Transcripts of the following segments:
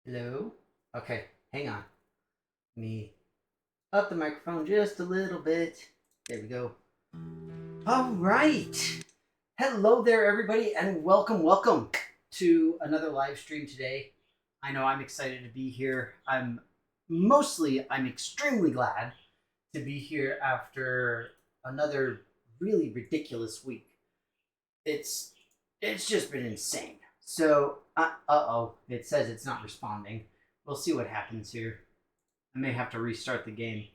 Hello? Okay, hang on. Let me up the microphone just a little bit. There we go. All right. Hello there, everybody, and welcome to another live stream today. I know I'm excited to be here. I'm extremely glad to be here after another really ridiculous week. It's it's just been insane. So, oh, it says it's not responding. We'll see what happens here. I may have to restart the game.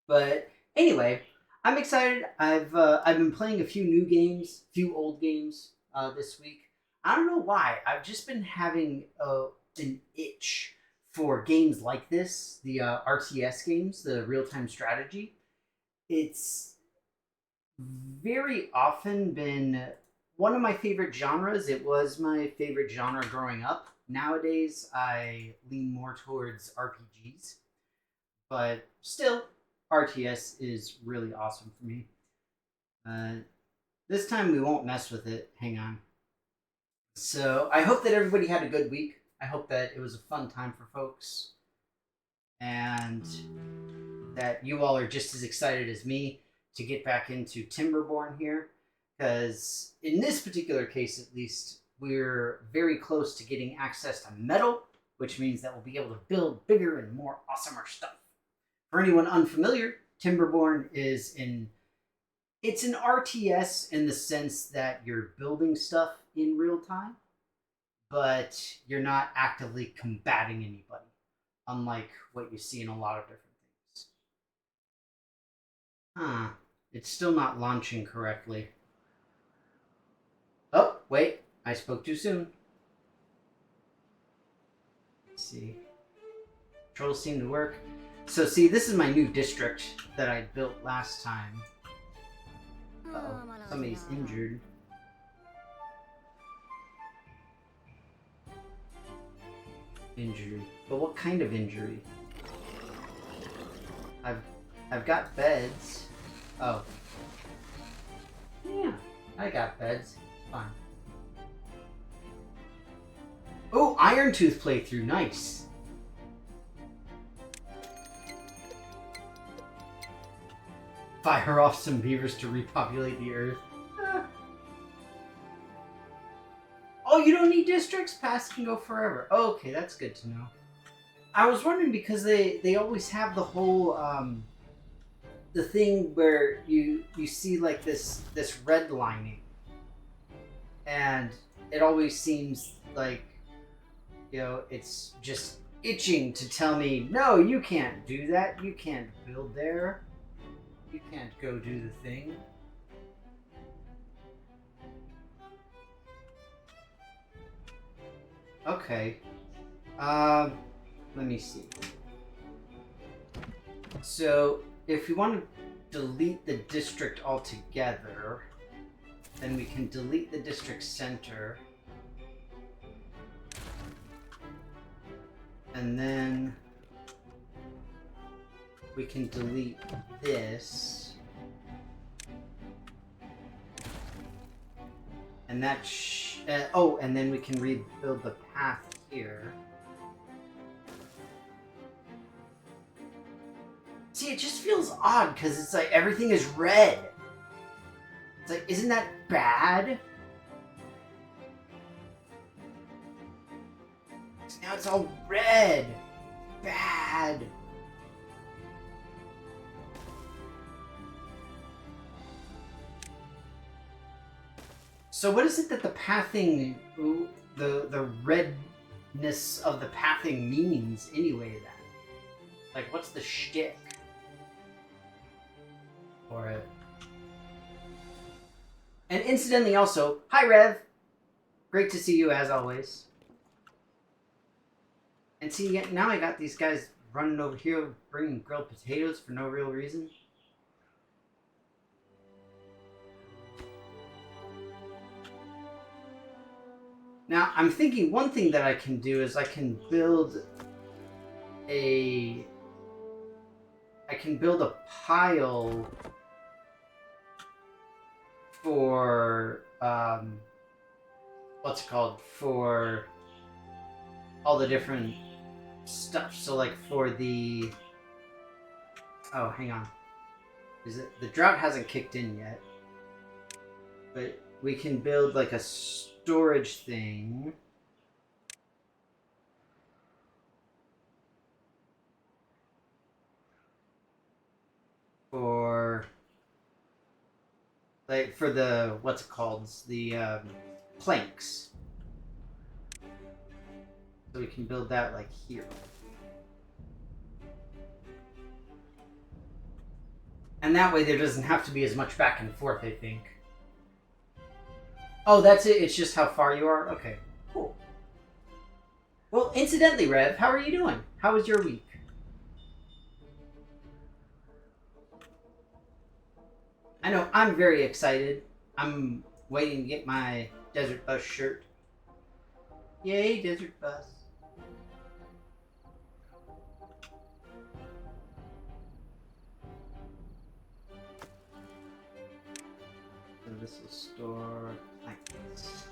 But anyway, I'm excited. I've been playing a few new games, a few old games this week. I don't know why. I've just been having an itch for games like this, the RTS games, the real time strategy. It's very often been one of my favorite genres. It was my favorite genre growing up. Nowadays, I lean more towards RPGs, but still, RTS is really awesome for me. Uh, this time we won't mess with it. Hang on. So I hope that everybody had a good week. I hope that it was a fun time for folks, and that you all are just as excited as me to get back into Timberborn here. Because in this particular case, at least, we're very close to getting access to metal, which means that we'll be able to build bigger and more awesomer stuff. For anyone unfamiliar, Timberborn is it's an RTS in the sense that you're building stuff in real time, but you're not actively combating anybody, unlike what you see in a lot of different things. Huh. It's still not launching correctly. Oh, wait. I spoke too soon. Let's see. Controls seem to work. So, see, this is my new district that I built last time. Uh-oh. Somebody's injured. Injury. But what kind of injury? I've I've got beds. Oh. Yeah, I got beds. Fine. Oh, Iron Tooth playthrough. Nice. Fire off some beavers to repopulate the earth. Oh, you don't need districts? Pass can go forever. Oh, okay, that's good to know. I was wondering because they always have the whole the thing where you see like this red lining, and it always seems like it's just itching to tell me, no, you can't do that. You can't build there. You can't go do the thing. Okay. Let me see. So, if we want to delete the district altogether, then we can delete the district center. And then we can delete this. And that and then we can rebuild the path here. See, it just feels odd because it's like everything is red. It's like, isn't that bad? Now it's all red. Bad. So what is it that the pathing, the redness of the pathing means anyway then? Like, what's the shtick for it? And incidentally also, hi Rev! Great to see you as always. And see, now I got these guys running over here bringing grilled potatoes for no real reason. Now, I'm thinking one thing that I can do is I can build a pile for what's it called, for all the different stuff. So like for the... Oh, hang on. The drought hasn't kicked in yet. But we can build like a storage thing. For like for the what's it called? The planks. So we can build that like here. And that way there doesn't have to be as much back and forth, I think. Oh, that's it? It's just how far you are? Okay, cool. Well, incidentally, Rev, how are you doing? How was your week? I know, I'm very excited. I'm waiting to get my Desert Bus shirt. Yay, Desert Bus. So this will store like this.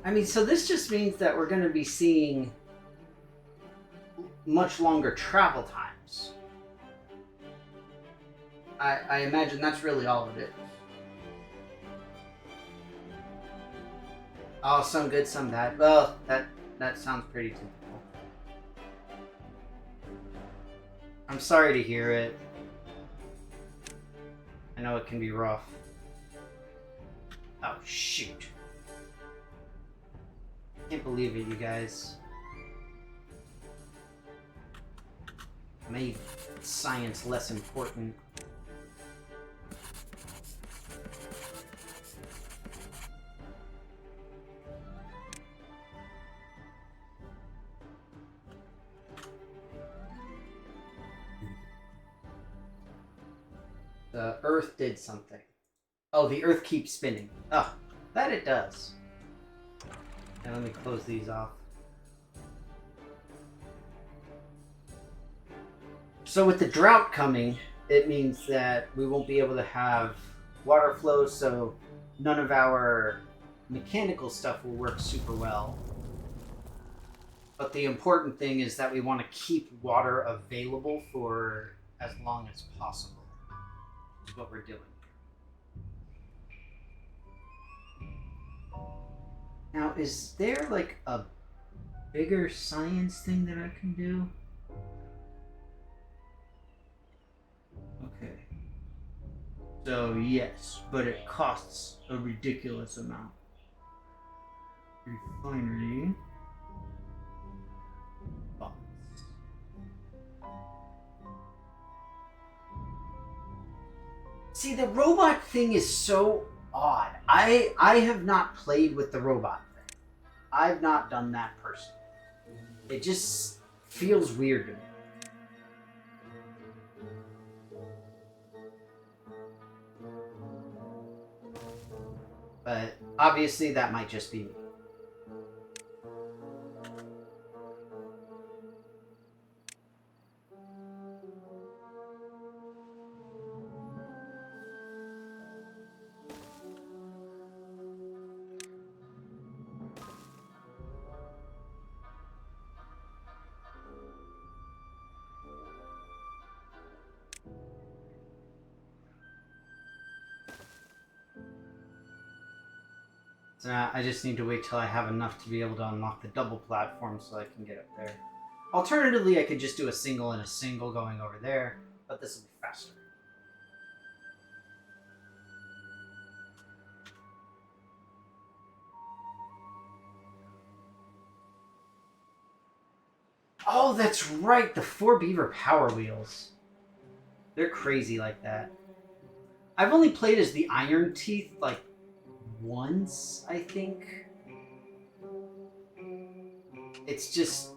I mean, so this just means that we're going to be seeing much longer travel times. I imagine that's really all of it. Oh, some good, some bad. Well, that sounds pretty typical. I'm sorry to hear it. I know it can be rough. Oh, shoot. Can't believe it, you guys. Made science less important. The Earth did something. Oh, the Earth keeps spinning. Oh, that it does. And let me close these off. So with the drought coming, it means that we won't be able to have water flow, so none of our mechanical stuff will work super well. But the important thing is that we want to keep water available for as long as possible. That's what we're doing. Now, is there like a bigger science thing that I can do? Okay. So, yes, but it costs a ridiculous amount. Refinery. Box. See, the robot thing is so odd. I have not played with the robot thing. I've not done that personally. It just feels weird to me. But obviously that might just be me. So now I just need to wait till I have enough to be able to unlock the double platform so I can get up there. Alternatively, I could just do a single and a single going over there, but this will be faster. Oh, that's right, the 4 Beaver Power Wheels. They're crazy like that. I've only played as the Iron Teeth, like, once, I think. It's just...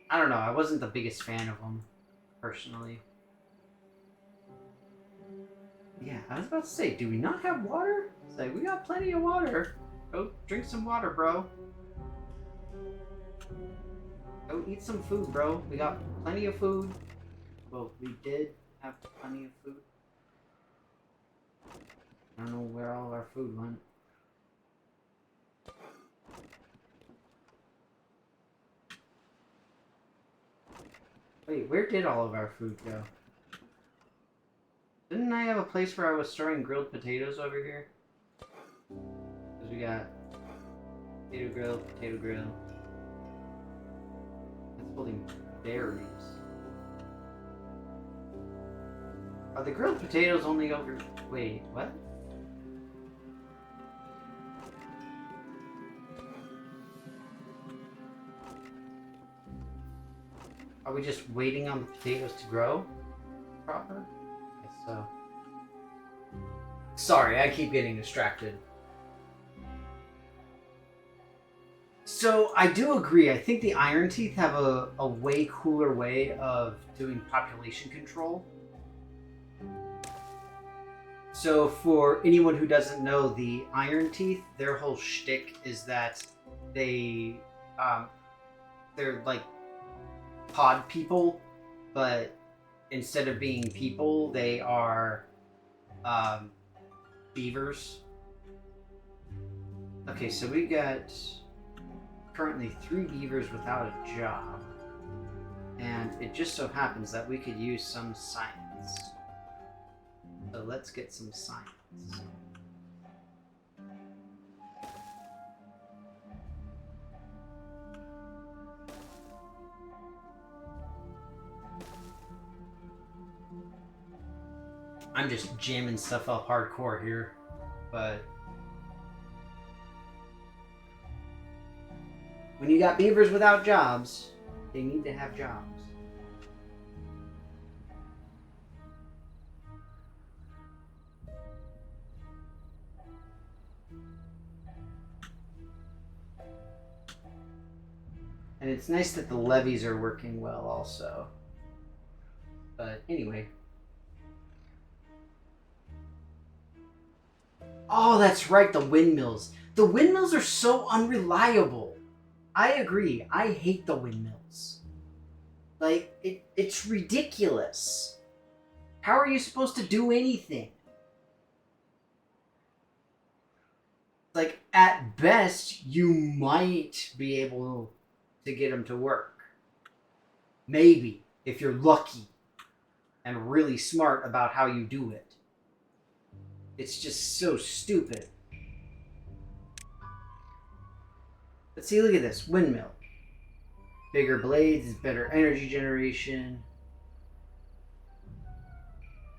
I don't know, I wasn't the biggest fan of them, personally. Yeah, I was about to say, do we not have water? It's like, we got plenty of water. Go drink some water, bro. Go eat some food, bro. We got plenty of food. Well, we did have plenty of food. I don't know where all of our food went. Wait, where did all of our food go? Didn't I have a place where I was storing grilled potatoes over here? Because we got potato grill, potato grill. That's holding berries. Are the grilled potatoes only over... Wait, what? Are we just waiting on the potatoes to grow proper? I guess so. Sorry, I keep getting distracted. So I do agree. I think the Iron Teeth have a way cooler way of doing population control. So for anyone who doesn't know, the Iron Teeth, their whole shtick is that they're like pod people, but instead of being people, they are beavers. Okay, so we got currently 3 beavers without a job, and it just so happens that we could use some science. So let's get some science. I'm just jamming stuff up hardcore here, but when you got beavers without jobs, they need to have jobs. And it's nice that the levees are working well also. But anyway. Oh, that's right, the windmills. The windmills are so unreliable. I agree. I hate the windmills. Like, it's ridiculous. How are you supposed to do anything? Like, at best, you might be able to get them to work. Maybe, if you're lucky and really smart about how you do it. It's just so stupid. But see, look at this. Windmill. Bigger blades, better energy generation.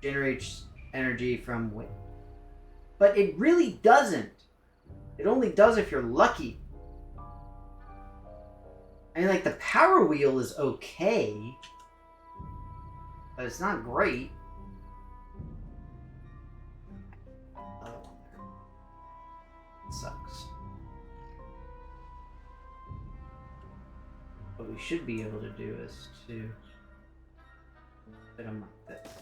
Generates energy from wind. But it really doesn't. It only does if you're lucky. I mean, like, the power wheel is okay, but it's not great. Oh, it sucks. What we should be able to do is to put them like this.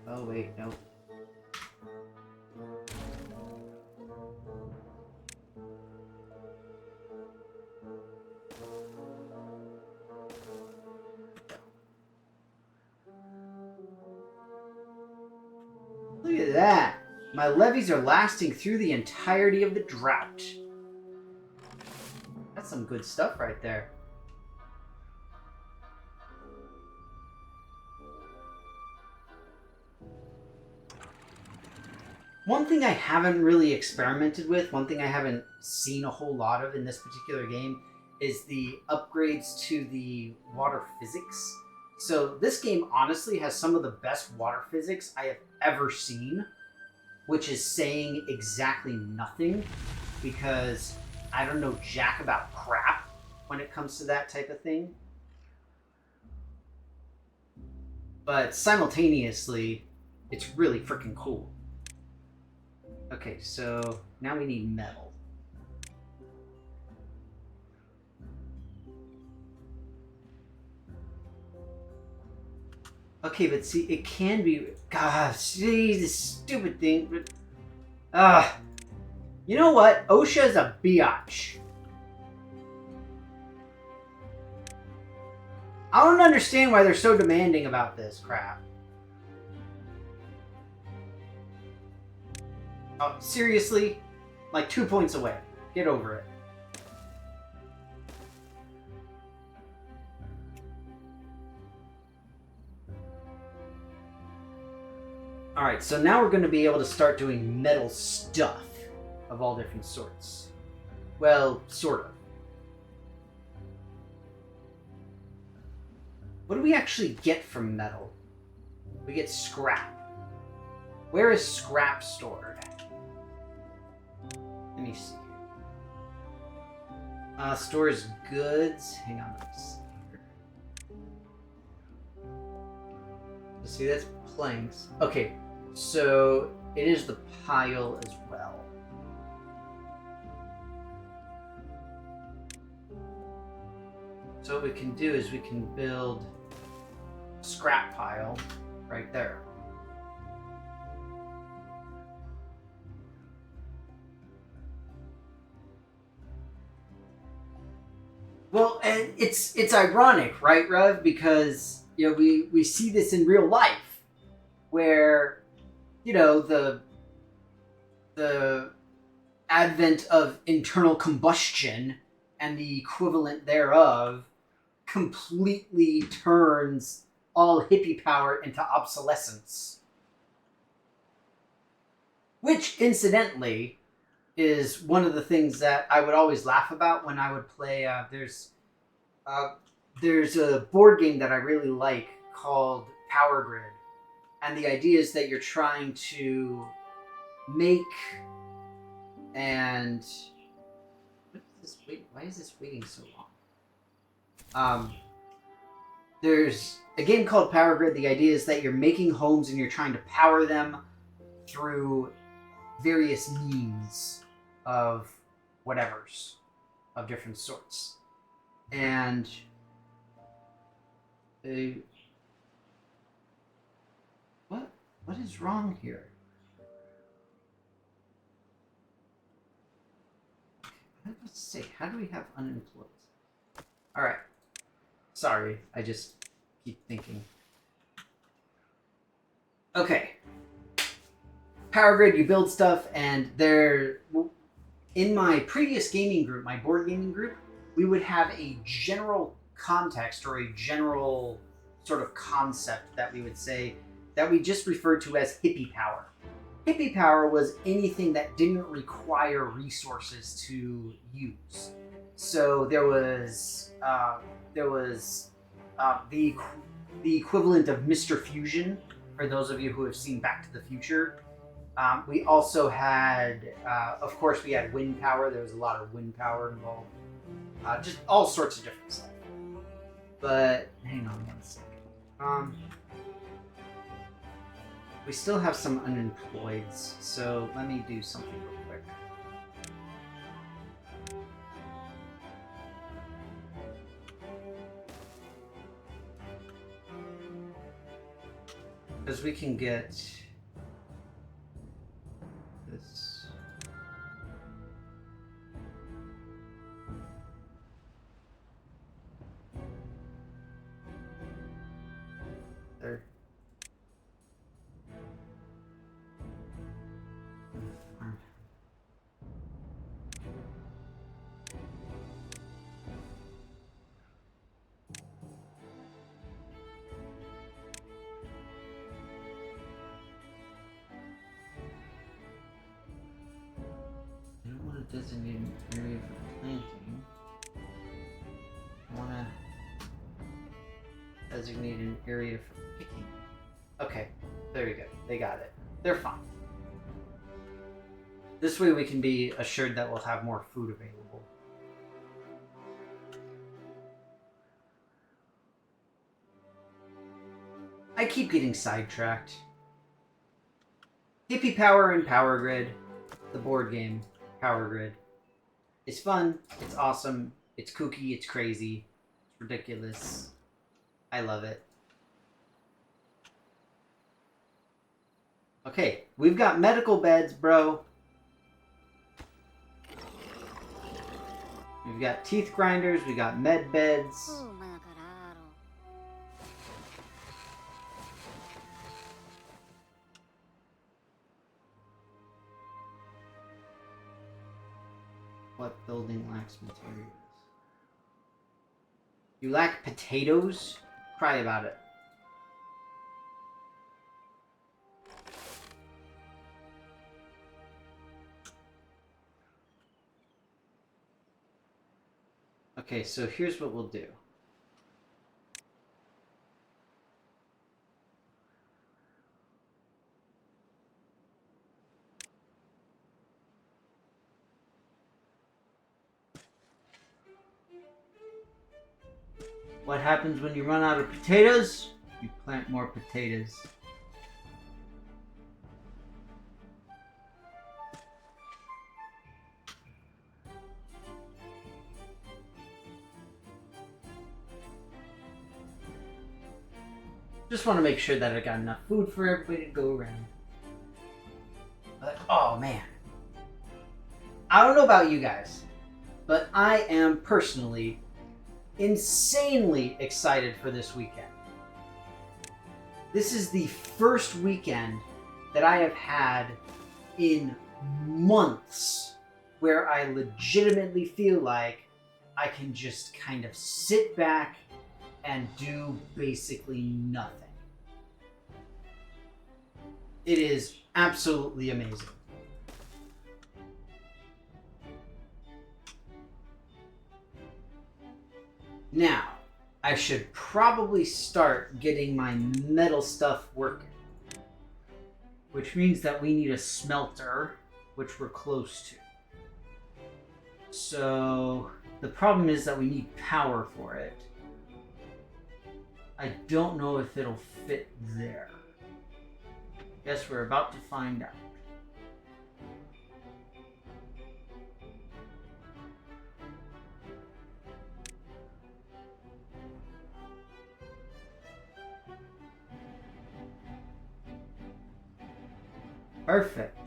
Oh wait, no. Look at that! My levees are lasting through the entirety of the drought. That's some good stuff right there. One thing I haven't really experimented with, one thing I haven't seen a whole lot of in this particular game, is the upgrades to the water physics. So this game honestly has some of the best water physics I have ever seen, which is saying exactly nothing, because I don't know jack about crap when it comes to that type of thing. But simultaneously, it's really freaking cool. Okay, so now we need metal. Okay, but see, it can be... God, see, this stupid thing. But, you know what? OSHA is a biatch. I don't understand why they're so demanding about this crap. Oh, seriously? Like 2 points away. Get over it. Alright, so now we're going to be able to start doing metal stuff of all different sorts. Well, sort of. What do we actually get from metal? We get scrap. Where is scrap stored? Let me see. Stores goods. Hang on, let me see here. See, that's planks. Okay, so it is the pile as well. So what we can do is we can build a scrap pile right there. Well, and it's ironic, right, Rev? Because we see this in real life, where the advent of internal combustion and the equivalent thereof completely turns all hippie power into obsolescence. Which, incidentally, is one of the things that I would always laugh about when I would play. There's a board game that I really like called Power Grid, and the idea is that you're trying to make and why is this waiting so long? There's a game called Power Grid. The idea is that you're making homes and you're trying to power them through various means of whatevers of different sorts. And what is wrong here? Let's see, how do we have unemployed? Alright. Sorry, I just keep thinking. Okay. Power Grid, you build stuff, and in my previous gaming group, my board gaming group, we would have a general context or a general sort of concept that we would say that we just referred to as hippie power. Hippie power was anything that didn't require resources to use. So there was the equivalent of Mr. Fusion for those of you who have seen Back to the Future. We also had, of course, we had wind power. There was a lot of wind power involved. Just all sorts of different stuff. But hang on one second. We still have some unemployeds, so let me do something real quick. Because we can get this. There. I don't want to designate an area for planting. I want to designate an area for picking. Okay, there we go. They got it. They're fine. This way we can be assured that we'll have more food available. I keep getting sidetracked. Hippie Power and Power Grid, the board game, Power Grid. It's fun, it's awesome, it's kooky, it's crazy, it's ridiculous. I love it. Okay, we've got medical beds, bro. We've got teeth grinders, we got med beds. What building lacks materials? You lack potatoes? Cry about it. Okay, so here's what we'll do. What happens when you run out of potatoes? You plant more potatoes. Just want to make sure that I got enough food for everybody to go around. But, oh man. I don't know about you guys, but I am personally insanely excited for this weekend. This is the first weekend that I have had in months where I legitimately feel like I can just kind of sit back and do basically nothing. It is absolutely amazing. Now, I should probably start getting my metal stuff working. Which means that we need a smelter, which we're close to. So, the problem is that we need power for it. I don't know if it'll fit there. Guess we're about to find out. Perfect.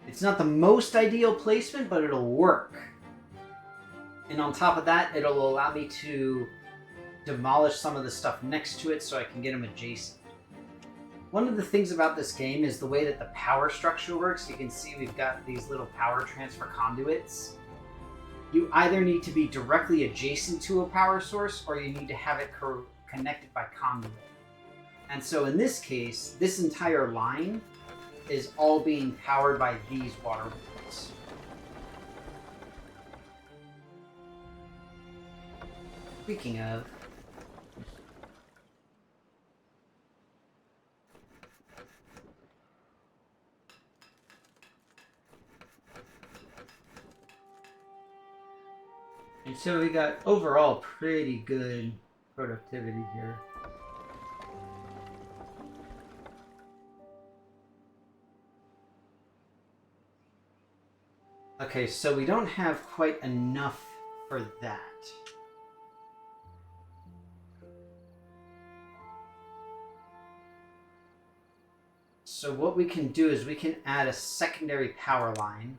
It's not the most ideal placement, but it'll work. And on top of that, it'll allow me to demolish some of the stuff next to it so I can get them adjacent. One of the things about this game is the way that the power structure works. You can see we've got these little power transfer conduits. You either need to be directly adjacent to a power source or you need to have it connected by conduit. And so in this case, this entire line is all being powered by these water wheels. Speaking of, and so we got overall pretty good productivity here. Okay, so we don't have quite enough for that. So what we can do is we can add a secondary power line.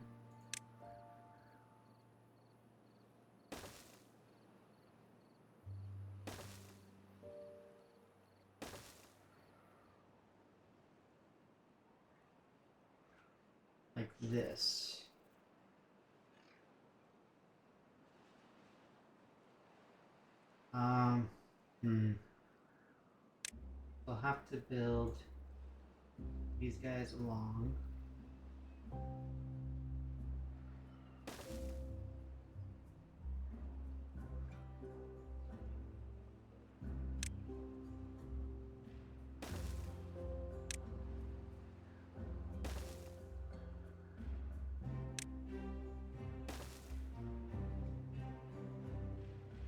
Like this. We'll have to build these guys along.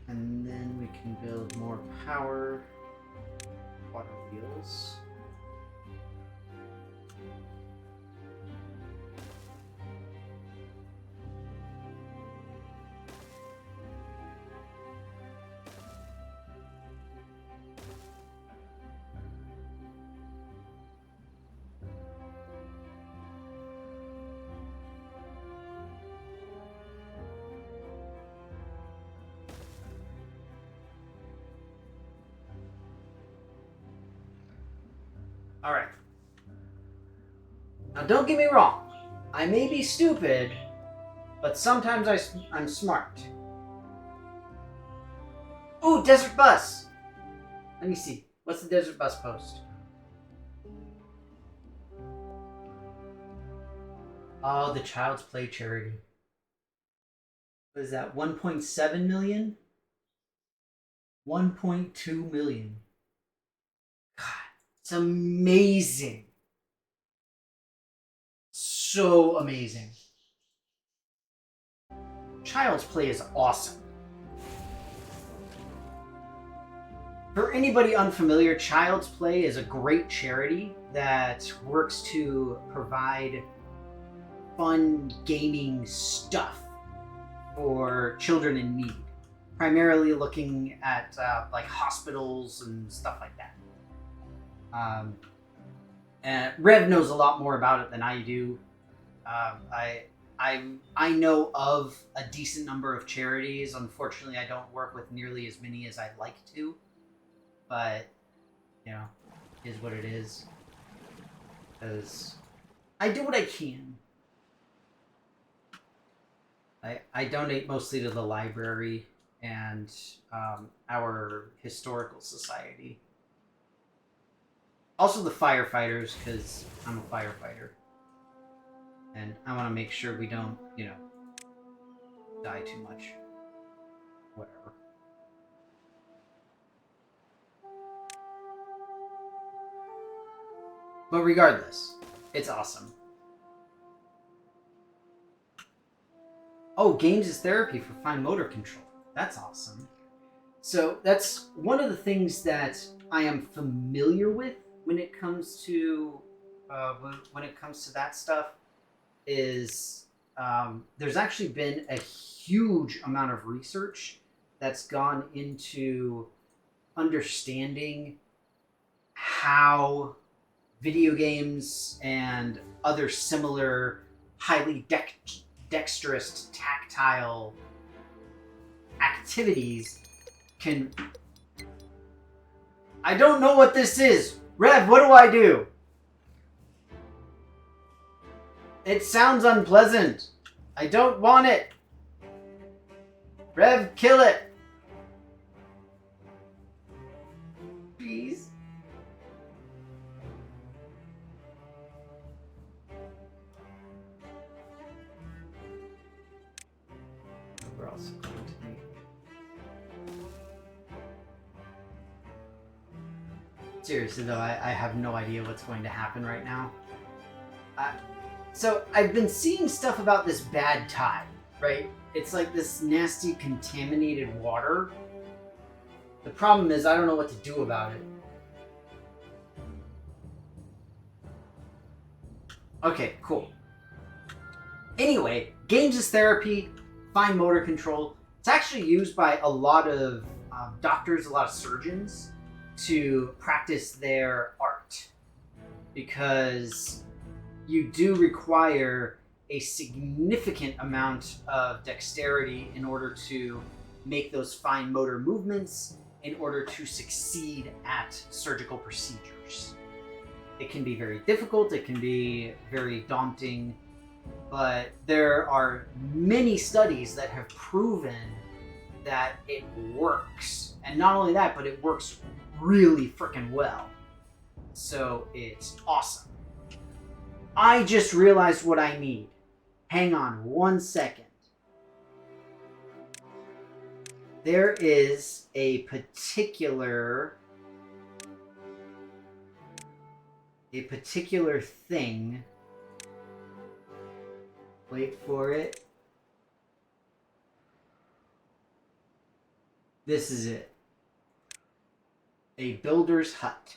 And then we can build more power water wheels. All right. Now don't get me wrong. I may be stupid, but sometimes I'm smart. Ooh, desert bus. Let me see. What's the desert bus post? Oh, the Child's Play charity. What is that? 1.7 million? 1.2 million. God, it's amazing. So amazing. Child's Play is awesome. For anybody unfamiliar, Child's Play is a great charity that works to provide fun gaming stuff for children in need, primarily looking at like hospitals and stuff like that. And Rev knows a lot more about it than I do. I know of a decent number of charities. Unfortunately, I don't work with nearly as many as I'd like to, but you know, is what it is. Because I do what I can. I donate mostly to the library and our historical society. Also the firefighters, because I'm a firefighter. And I want to make sure we don't, die too much. Whatever. But regardless, it's awesome. Oh, games is therapy for fine motor control. That's awesome. So that's one of the things that I am familiar with when it comes to that stuff. Is there's actually been a huge amount of research that's gone into understanding how video games and other similar highly dexterous tactile activities can... I don't know what this is. Rev, what do I do? It sounds unpleasant. I don't want it. Rev, kill it. Please. We're also going to be... Seriously though, I have no idea what's going to happen right now. So I've been seeing stuff about this bad tide, right? It's like this nasty contaminated water. The problem is I don't know what to do about it. Okay, cool. Anyway, games is therapy, fine motor control. It's actually used by a lot of doctors, a lot of surgeons to practice their art, because you do require a significant amount of dexterity in order to make those fine motor movements in order to succeed at surgical procedures. It can be very difficult, it can be very daunting, but there are many studies that have proven that it works. And not only that, but it works really freaking well. So it's awesome. I just realized what I need. Hang on 1 second. There is a particular thing. Wait for it. This is it. A builder's hut.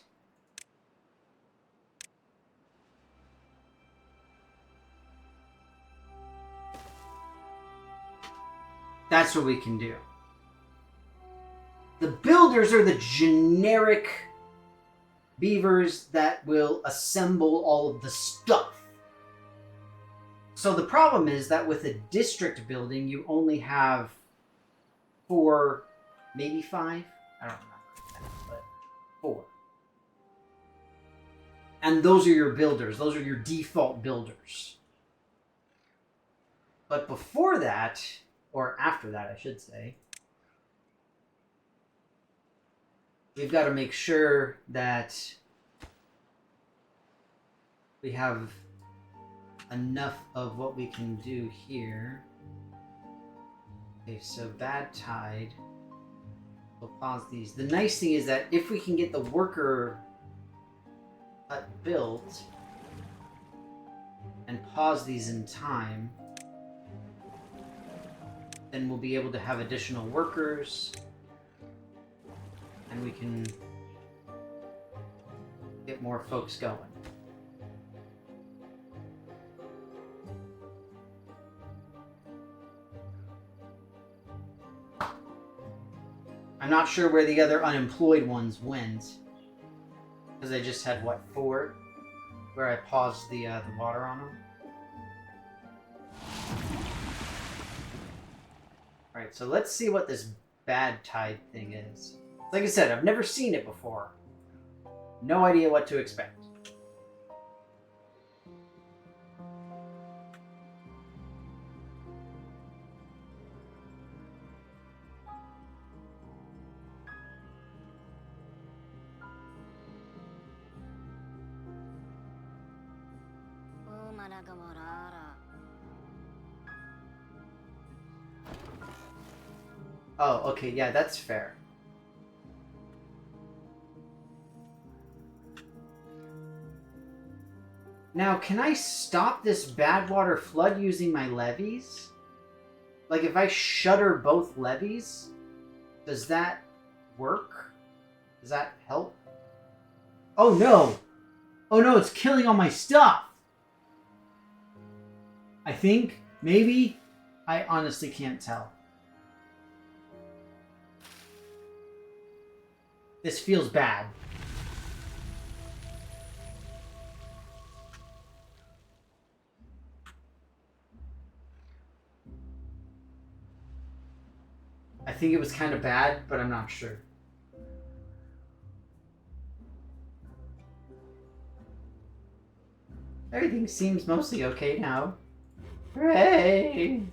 That's what we can do. The builders are the generic beavers that will assemble all of the stuff. So the problem is that with a district building, you only have 4, maybe 5? I don't remember, but 4. And those are your builders. Those are your default builders. But before that, or after that, I should say, we've got to make sure that we have enough of what we can do here. Okay, so bad tide. We'll pause these. The nice thing is that if we can get the worker hut built and pause these in time, then we'll be able to have additional workers and we can get more folks going. I'm not sure where the other unemployed ones went, because I just had, what, 4? Where I paused the water on them. Alright, so let's see what this bad tide thing is. Like I said, I've never seen it before. No idea what to expect. Oh, okay, yeah, that's fair. Now, can I stop this bad water flood using my levees? Like, if I shutter both levees, does that work? Does that help? Oh, no! Oh, no, it's killing all my stuff! I think, maybe, I honestly can't tell. This feels bad. I think it was kind of bad, but I'm not sure. Everything seems mostly okay now. Hooray!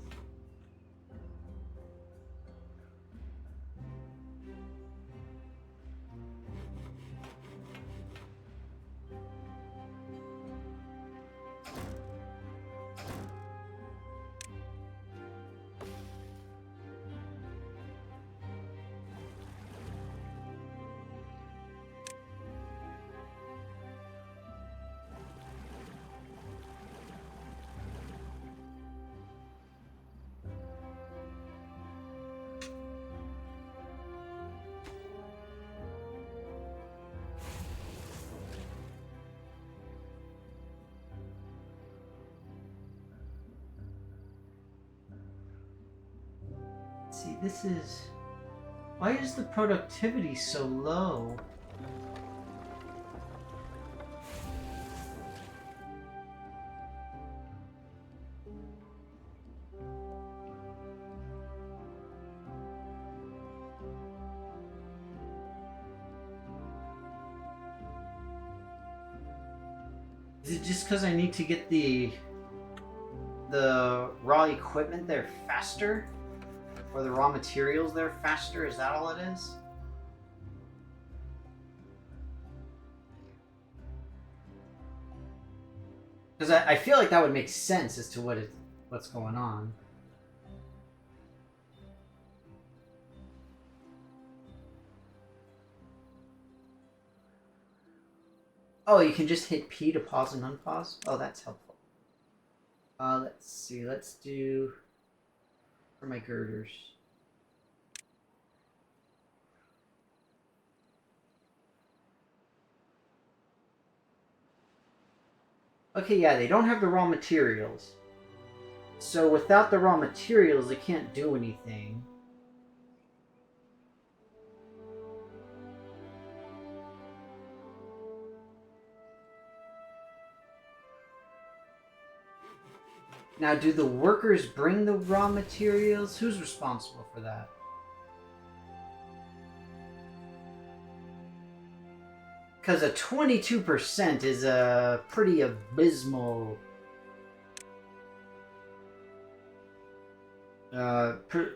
See, this is... Why is the productivity so low? Is it just because I need to get the raw equipment there faster? Or the raw materials there faster? Is that all it is? Because I feel like that would make sense as to what's going on. Oh, you can just hit P to pause and unpause? Oh, that's helpful. Let's see. Let's do... for my girders. Okay, yeah, they don't have the raw materials. So without the raw materials, they can't do anything. Now, do the workers bring the raw materials? Who's responsible for that? Because a 22% is a pretty abysmal...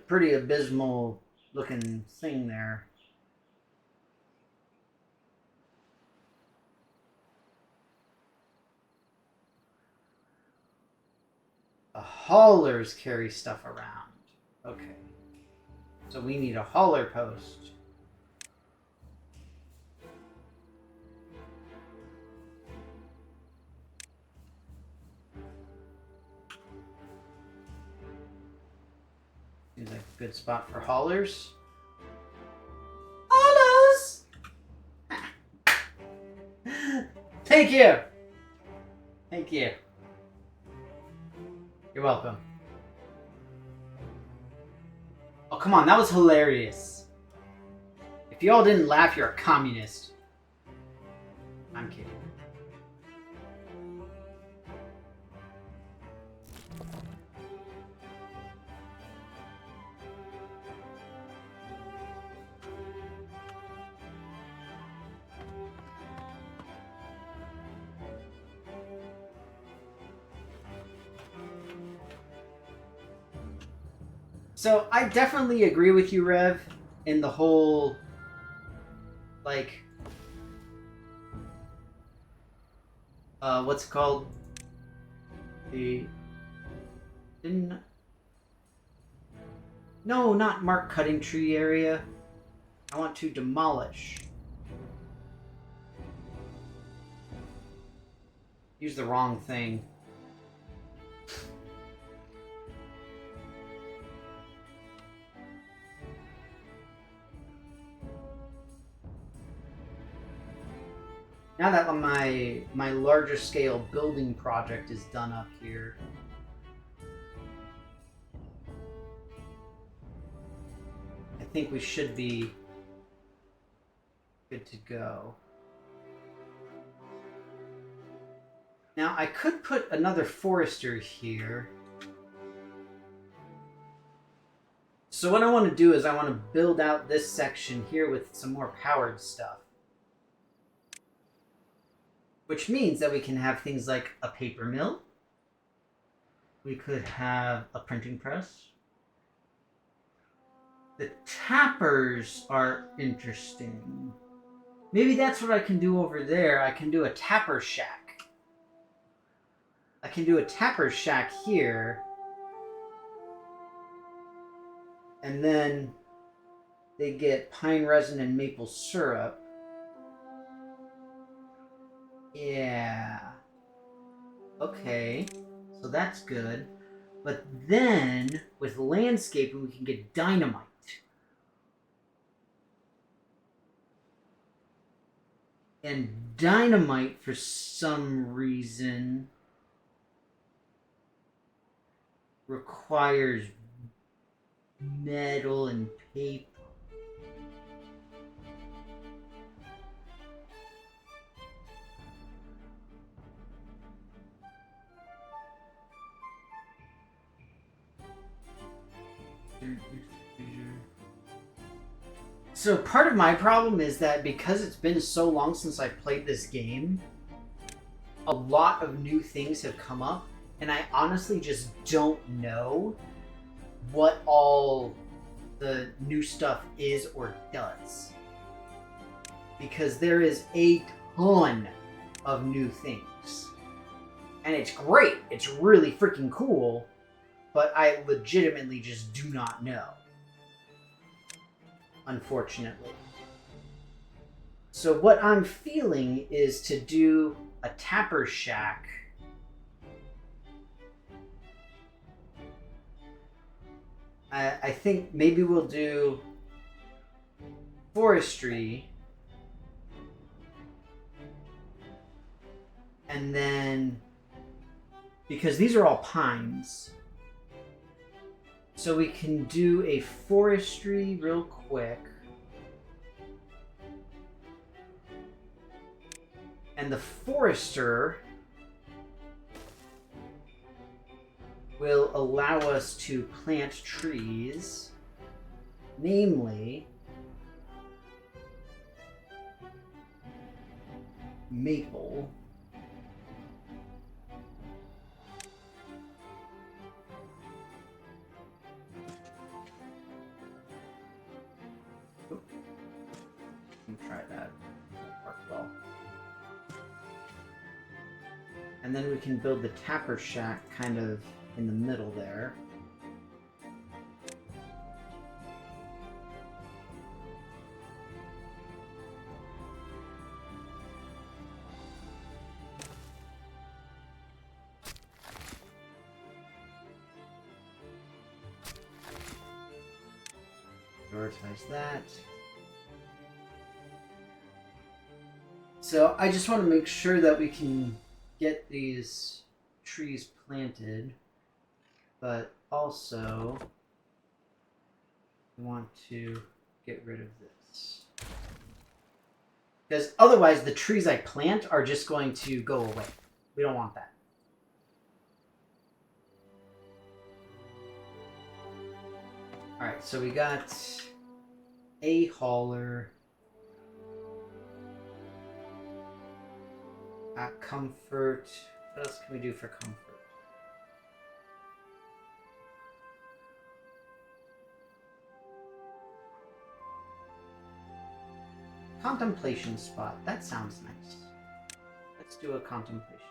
pretty abysmal looking thing there. haulers carry stuff around. Okay. So we need a hauler post. Seems like a good spot for haulers. Haulers! Thank you! Thank you. You're welcome. Oh, come on, that was hilarious. If y'all didn't laugh, you're a communist. I'm kidding. So I definitely agree with you, Rev, in the whole, like, what's it called? No, not mark cutting tree area. I want to demolish. Use the wrong thing. Now that my larger scale building project is done up here, I think we should be good to go. Now I could put another forester here. So what I want to do is I want to build out this section here with some more powered stuff. Which means that we can have things like a paper mill. We could have a printing press. The tappers are interesting. Maybe that's what I can do over there. I can do a tapper shack. I can do a tapper shack here. And then they get pine resin and maple syrup. Yeah. Okay. So that's good. But then, with landscaping, we can get dynamite. And dynamite, for some reason, requires metal and paper. So part of my problem is that because it's been so long since I played this game, a lot of new things have come up, and I honestly just don't know what all the new stuff is or does. Because there is a ton of new things. And it's great. It's really freaking cool. But I legitimately just do not know. Unfortunately. So what I'm feeling is to do a tapper shack. I think maybe we'll do forestry. And then, because these are all pines, so we can do a forestry real quick. And the forester will allow us to plant trees, namely maple. Try that. Work well. And then we can build the tapper shack kind of in the middle there. Prioritize that. So I just want to make sure that we can get these trees planted, but also we want to get rid of this. Because otherwise the trees I plant are just going to go away. We don't want that. Alright, so we got a hauler. Comfort. What else can we do for comfort? Contemplation spot. That sounds nice. Let's do a contemplation spot.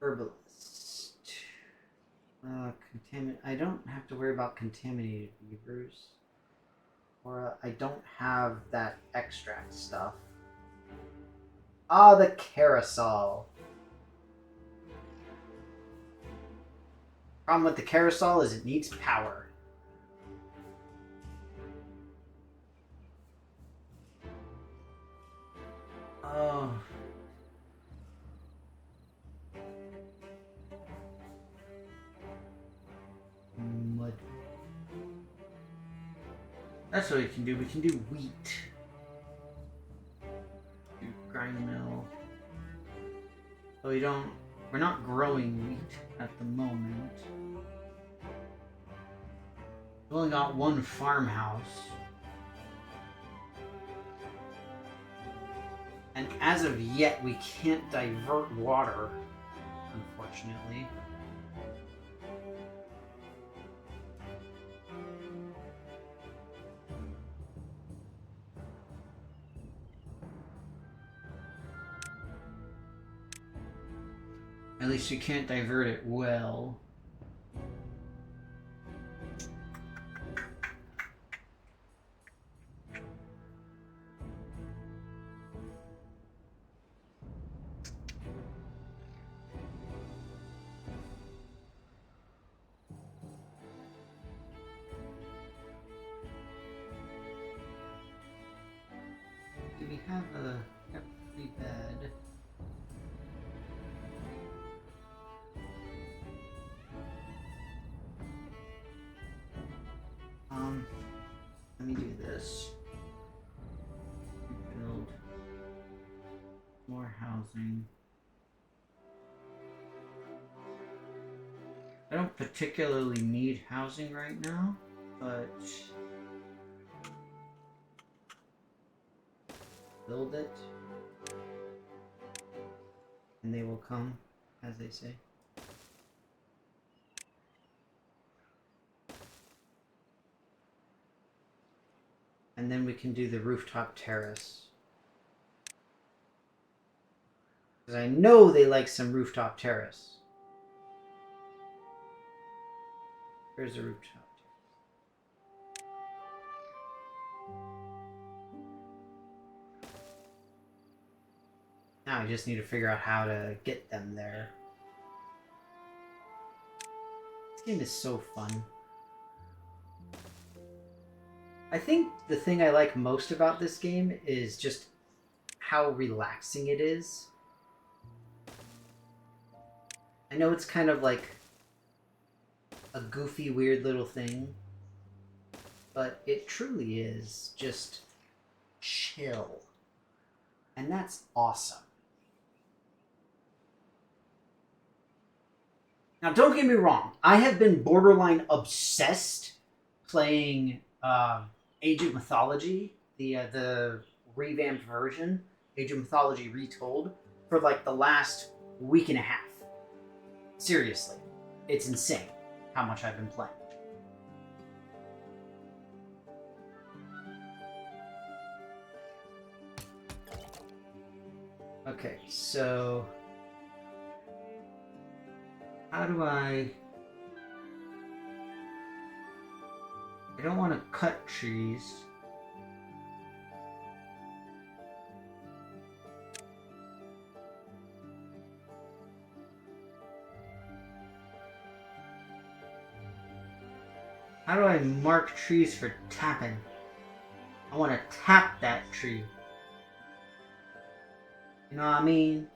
Herbalist. I don't have to worry about contaminated beavers. Or I don't have that extract stuff. Ah, the carousel. Problem with the carousel is it needs power. Oh. Mud. That's what we can do. We can do wheat. Do grind mill. So we're not growing wheat at the moment. We've only got one farmhouse. And as of yet, we can't divert water, unfortunately. At least you can't divert it well. Do we have a free bed? Let me do this. Build more housing. I don't particularly need housing right now, but build it and they will come, as they say. And then we can do the rooftop terrace. Because I know they like some rooftop terrace. Here's a rooftop terrace. Now I just need to figure out how to get them there. This game is so fun. I think the thing I like most about this game is just how relaxing it is. I know it's kind of like a goofy, weird little thing, but it truly is just chill. And that's awesome. Now, don't get me wrong. I have been borderline obsessed playing Age of Mythology, the revamped version, Age of Mythology Retold, for like the last week and a half. Seriously, it's insane how much I've been playing. Okay, so how do I don't want to cut trees. How do I mark trees for tapping? I want to tap that tree. You know what I mean?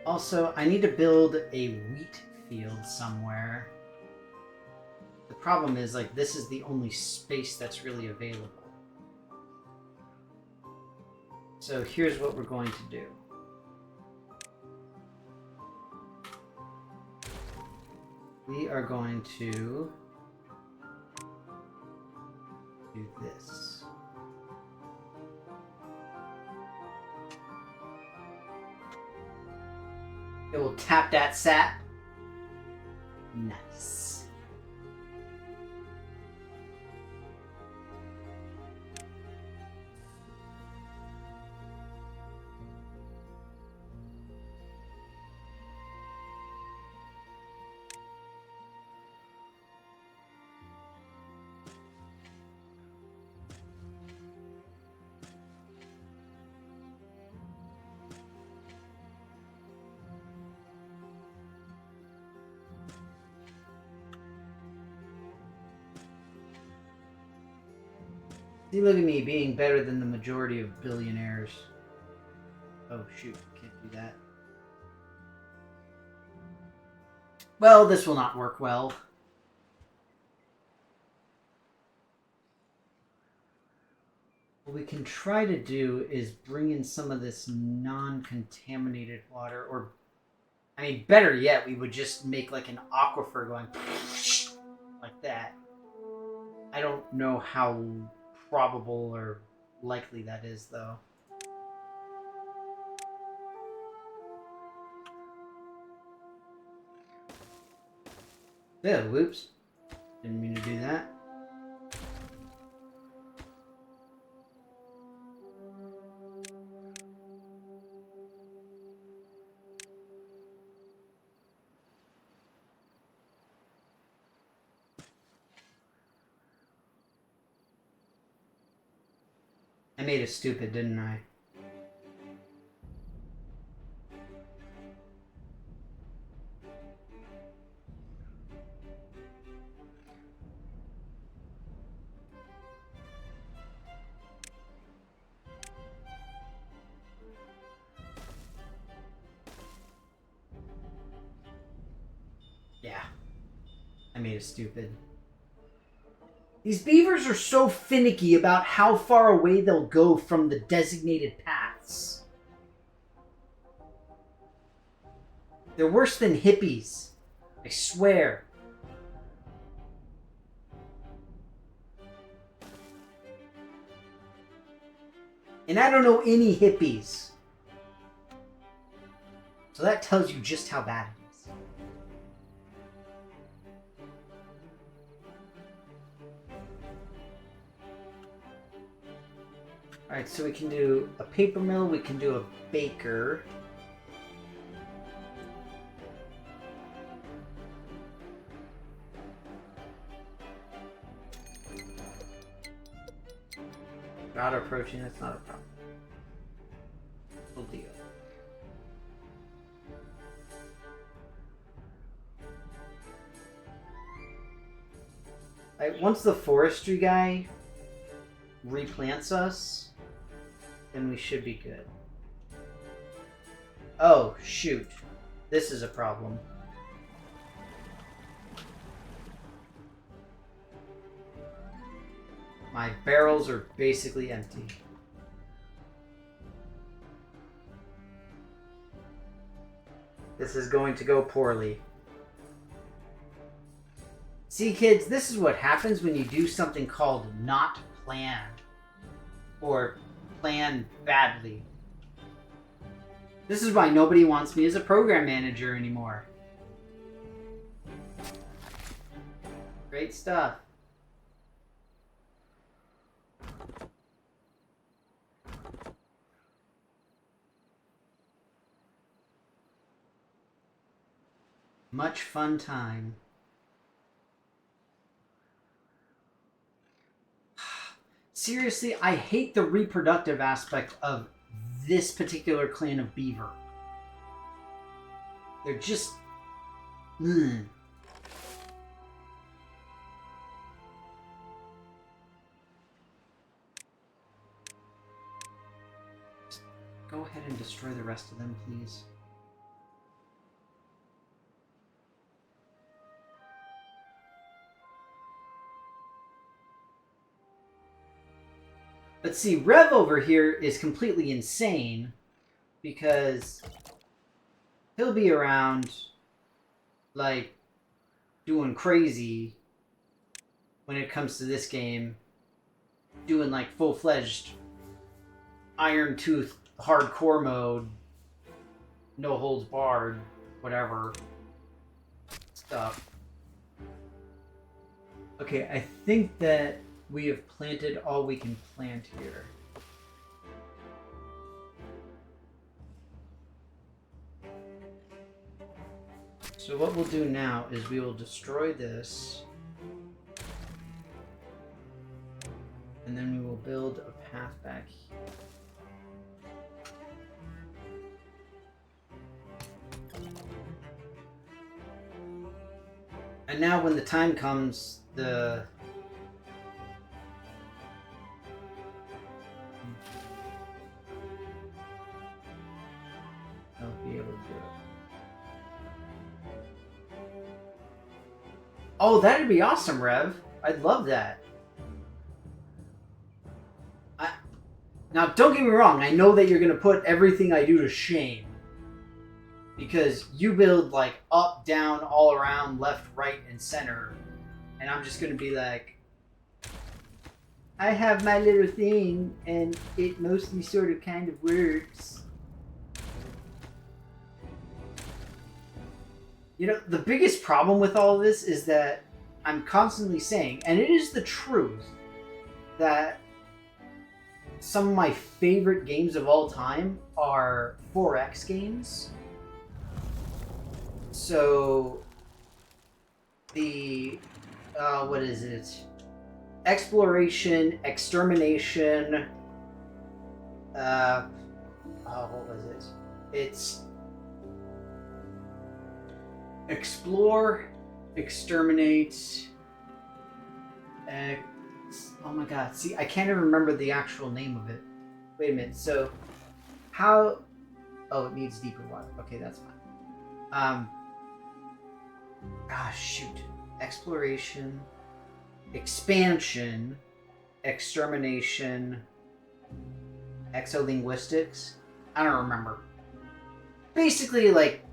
Also, I need to build a wheat field somewhere. The problem is, like, this is the only space that's really available. So here's what we're going to do. We are going to do this. It will tap that sap. Nice. See, look at me being better than the majority of billionaires. Oh, shoot. Can't do that. Well, this will not work well. What we can try to do is bring in some of this non-contaminated water, or, I mean, better yet, we would just make like an aquifer going like that. I don't know how probable or likely that is, though. Yeah, whoops. Didn't mean to do that. I made it stupid, didn't I? Yeah. I made it stupid. These beavers are so finicky about how far away they'll go from the designated paths. They're worse than hippies. I swear. And I don't know any hippies. So that tells you just how bad it is. Alright, so we can do a paper mill, we can do a baker. Not approaching, that's not a problem. We'll deal. Once the forestry guy replants us, then we should be good. Oh, shoot. This is a problem. My barrels are basically empty. This is going to go poorly. See, kids, this is what happens when you do something called not planned. Or plan badly. This is why nobody wants me as a program manager anymore. Great stuff. Much fun time. Seriously, I hate the reproductive aspect of this particular clan of beaver. They're just... Go ahead and destroy the rest of them, please. Let's see, Rev over here is completely insane because he'll be around, like, doing crazy when it comes to this game, doing, like, full-fledged Iron Tooth hardcore mode, no holds barred, whatever stuff. Okay, I think that we have planted all we can plant here. So what we'll do now is we will destroy this. And then we will build a path back here. And now when the time comes, they'll be able to do it. Oh, that'd be awesome, Rev. I'd love that. Now, don't get me wrong. I know that you're going to put everything I do to shame. Because you build, like, up, down, all around, left, right, and center. And I'm just going to be like, I have my little thing, and it mostly sort of kind of works. You know, the biggest problem with all of this is that I'm constantly saying, and it is the truth, that some of my favorite games of all time are 4X games. So, the, what is it? Exploration, extermination, what was it? It's explore, exterminate, oh my god, see, I can't even remember the actual name of it. Wait a minute, so, how, oh, it needs deeper water. Okay, that's fine. Shoot. Exploration, expansion, extermination, exolinguistics. I don't remember. Basically, like,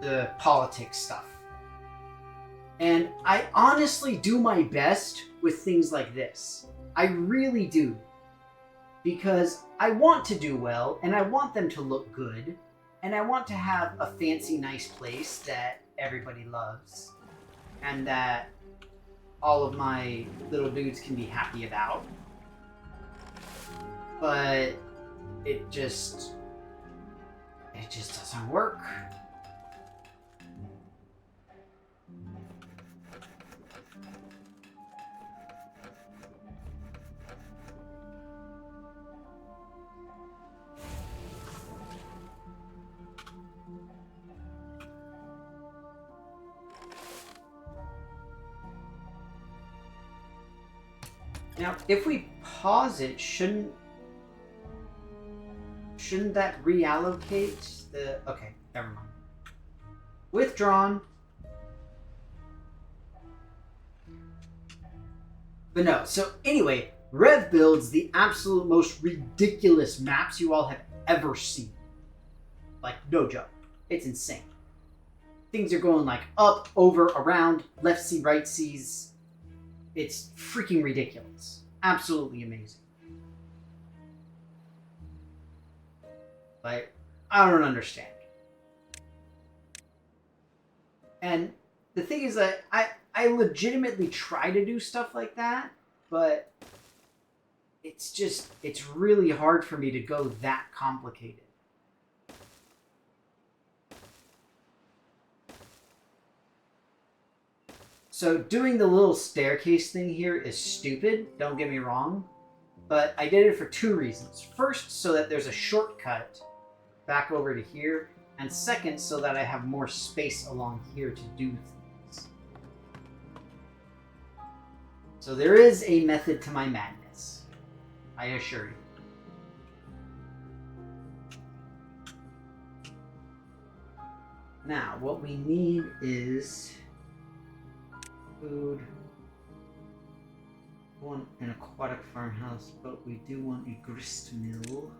the politics stuff. And I honestly do my best with things like this. I really do. Because I want to do well, and I want them to look good, and I want to have a fancy, nice place that everybody loves, and that all of my little dudes can be happy about. But it just doesn't work. Now, if we pause it, shouldn't that reallocate the... Okay, never mind. Withdrawn. But no, so anyway, Rev builds the absolute most ridiculous maps you all have ever seen. Like, no joke. It's insane. Things are going like up, over, around, left C, right C's. It's freaking ridiculous. Absolutely amazing. Like, I don't understand. And the thing is that I legitimately try to do stuff like that, but it's really hard for me to go that complicated. So doing the little staircase thing here is stupid, don't get me wrong, but I did it for two reasons. First, so that there's a shortcut back over to here, and second, so that I have more space along here to do things. So there is a method to my madness, I assure you. Now, what we need is food. We want an aquatic farmhouse, but we do want a grist mill.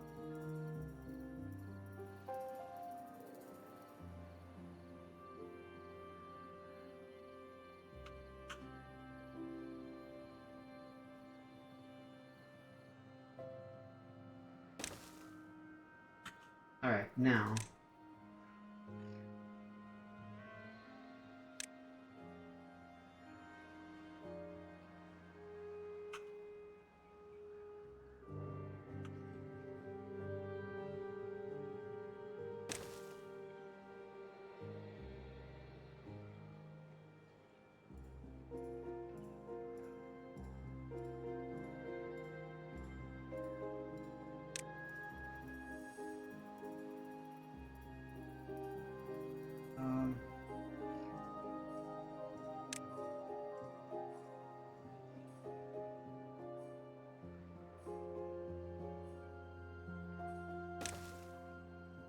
Alright, now.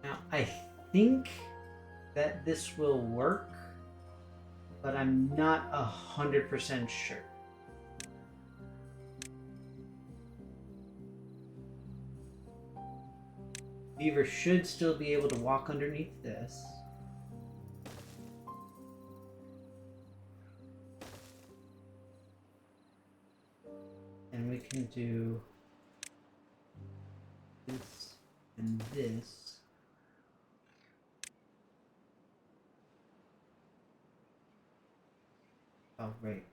Now, I think that this will work, but I'm not 100% sure. Beaver should still be able to walk underneath this. And we can do this and this. Oh, right.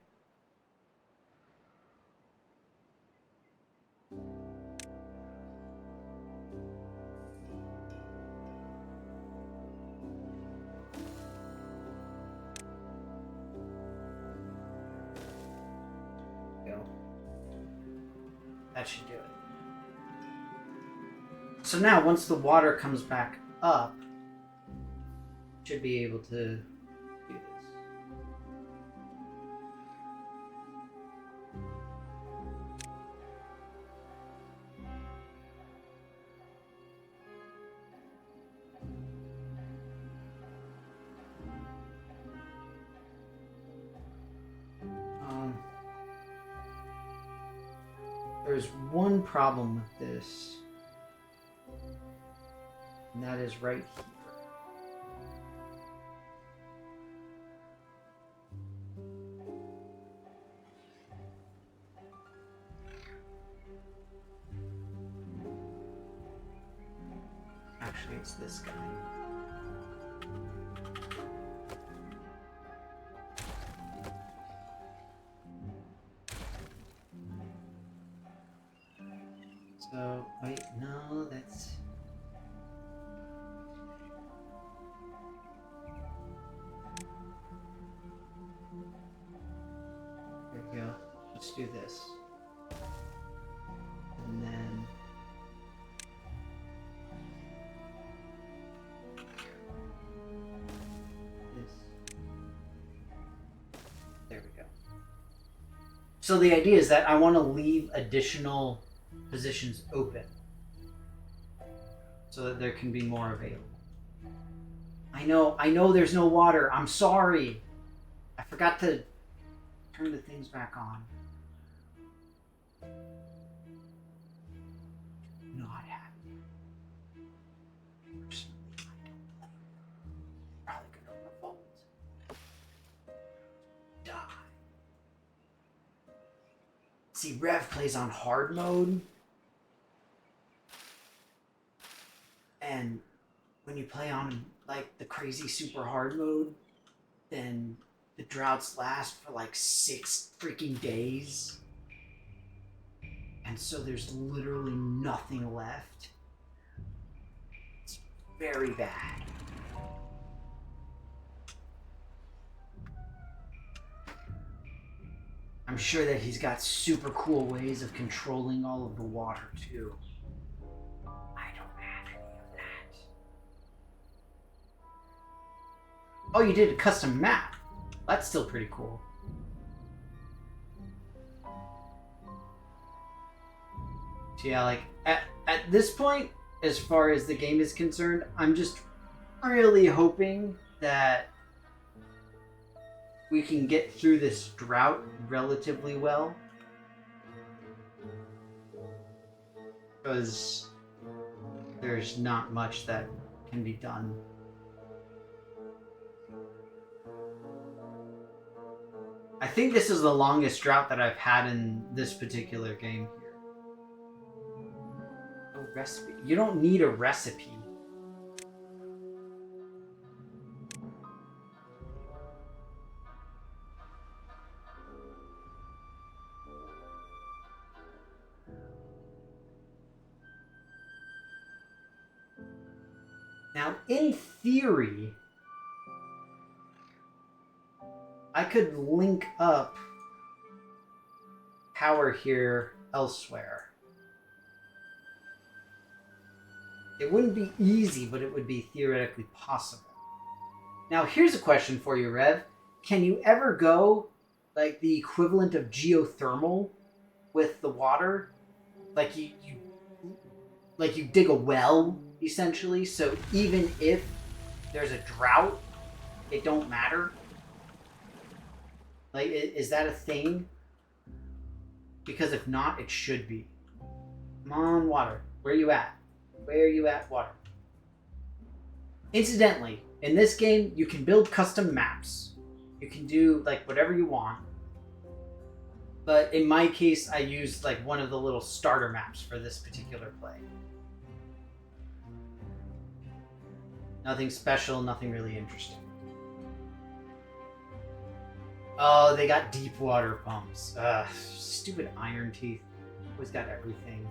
Go. That should do it. So now, once the water comes back up, should be able to do this. There's one problem with this, and that is right here. Actually, it's this guy. So, wait, no, that's... There we go. Let's do this. And then... this. There we go. So the idea is that I want to leave additional positions open so that there can be more available. I know there's no water. I'm sorry. I forgot to turn the things back on. Not happy. Personally, I don't blame you. Probably gonna revolt. Die. See, Rev plays on hard mode. And when you play on like the crazy super hard mode, then the droughts last for like 6 freaking days. And so there's literally nothing left. It's very bad. I'm sure that he's got super cool ways of controlling all of the water, too. I don't have any of that. Oh, you did a custom map. That's still pretty cool. So yeah, like, at this point, as far as the game is concerned, I'm just really hoping that we can get through this drought relatively well. Because there's not much that can be done. I think this is the longest drought that I've had in this particular game here. Oh, recipe. You don't need a recipe. Now, in theory, I could link up power here elsewhere. It wouldn't be easy, but it would be theoretically possible. Now, here's a question for you, Rev. Can you ever go, like, the equivalent of geothermal with the water? Like, you dig a well, essentially, so even if there's a drought, it don't matter? Like, is that a thing? Because if not, it should be. Come on, water. Where are you at? Where are you at, water? Incidentally, in this game, you can build custom maps. You can do, like, whatever you want. But in my case, I used, like, one of the little starter maps for this particular play. Nothing special, nothing really interesting. Oh, they got deep water pumps. Stupid iron teeth. Always got everything.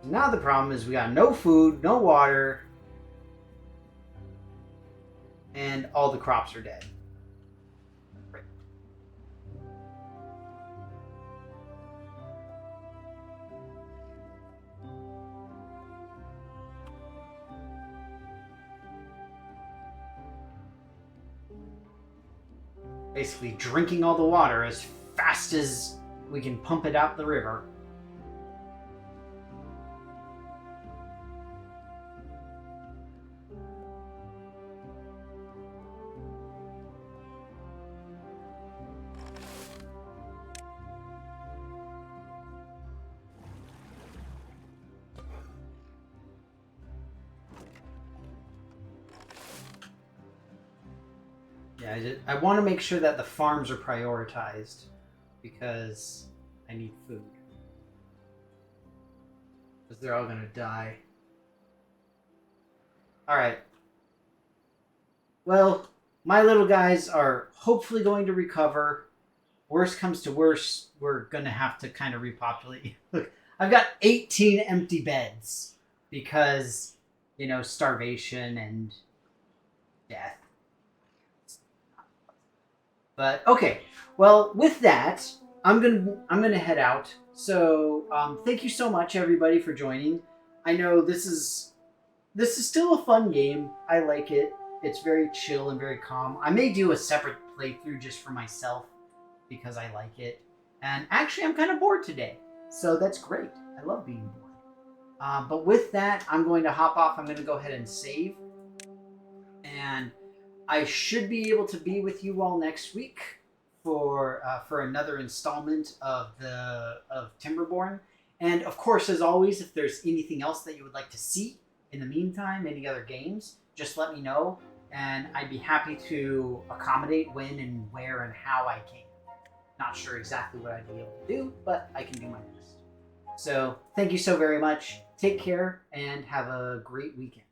Now the problem is we got no food, no water, and all the crops are dead. Right. Basically drinking all the water as fast as we can pump it out the river. Yeah, I want to make sure that the farms are prioritized because I need food. Because they're all going to die. Alright. Well, my little guys are hopefully going to recover. Worst comes to worst, we're going to have to kind of repopulate. Look, I've got 18 empty beds because, you know, starvation and death. But okay, well, with that, I'm gonna head out. So thank you so much, everybody, for joining. I know this is still a fun game. I like it. It's very chill and very calm. I may do a separate playthrough just for myself because I like it. And actually, I'm kind of bored today, so that's great. I love being bored. But with that, I'm going to hop off. I'm going to go ahead and save, and I should be able to be with you all next week for another installment of Timberborn. And of course, as always, if there's anything else that you would like to see in the meantime, any other games, just let me know, and I'd be happy to accommodate when and where and how I can. Not sure exactly what I'd be able to do, but I can do my best. So thank you so very much. Take care and have a great weekend.